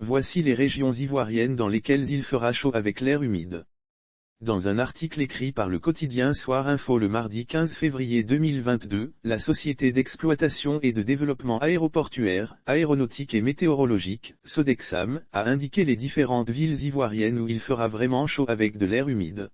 voici les régions ivoiriennes dans lesquelles il fera chaud avec l'air humide. Dans un article écrit par le quotidien Soir Info le mardi 15 février 2022, la Société d'exploitation et de développement aéroportuaire, aéronautique et météorologique, Sodexam, a indiqué les différentes villes ivoiriennes où il fera vraiment chaud avec de l'air humide.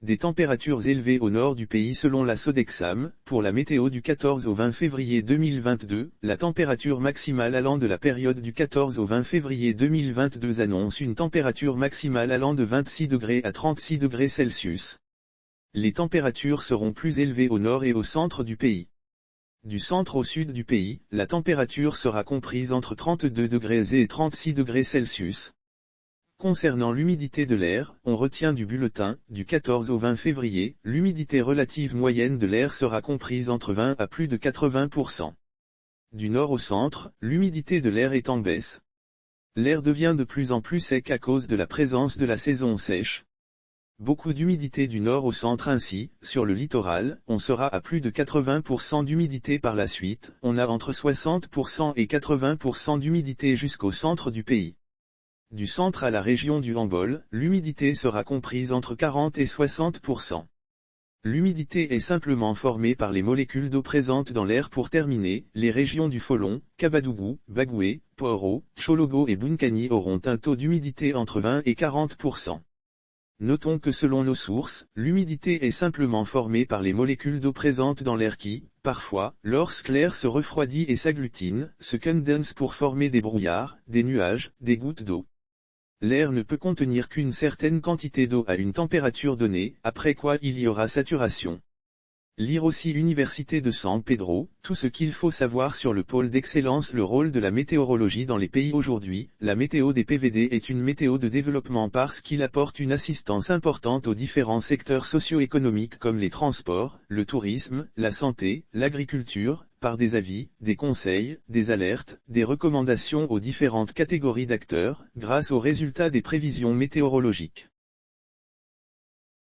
Des températures élevées au nord du pays selon la Sodexam. Pour la météo du 14 au 20 février 2022, la température maximale allant de la période du 14 au 20 février 2022 annonce une température maximale allant de 26 degrés à 36 degrés Celsius. Les températures seront plus élevées au nord et au centre du pays. Du centre au sud du pays, la température sera comprise entre 32 degrés et 36 degrés Celsius. Concernant l'humidité de l'air, on retient du bulletin, du 14 au 20 février, l'humidité relative moyenne de l'air sera comprise entre 20 à plus de 80%. Du nord au centre, l'humidité de l'air est en baisse. L'air devient de plus en plus sec à cause de la présence de la saison sèche. Beaucoup d'humidité du nord au centre ainsi, sur le littoral, on sera à plus de 80% d'humidité par la suite, on a entre 60% et 80% d'humidité jusqu'au centre du pays. Du centre à la région du Hambol, l'humidité sera comprise entre 40 et 60%. L'humidité est simplement formée par les molécules d'eau présentes dans l'air. Pour terminer, les régions du Folon, Kabadougou, Bagoué, Poro, Chologo et Bunkani auront un taux d'humidité entre 20 et 40%. Notons que selon nos sources, l'humidité est simplement formée par les molécules d'eau présentes dans l'air qui, parfois, lorsque l'air se refroidit et s'agglutine, se condensent pour former des brouillards, des nuages, des gouttes d'eau. L'air ne peut contenir qu'une certaine quantité d'eau à une température donnée, après quoi il y aura saturation. Lire aussi Université de San Pedro, tout ce qu'il faut savoir sur le pôle d'excellence. Le rôle de la météorologie dans les pays aujourd'hui. La météo des PVD est une météo de développement parce qu'il apporte une assistance importante aux différents secteurs socio-économiques comme les transports, le tourisme, la santé, l'agriculture, par des avis, des conseils, des alertes, des recommandations aux différentes catégories d'acteurs, grâce aux résultats des prévisions météorologiques.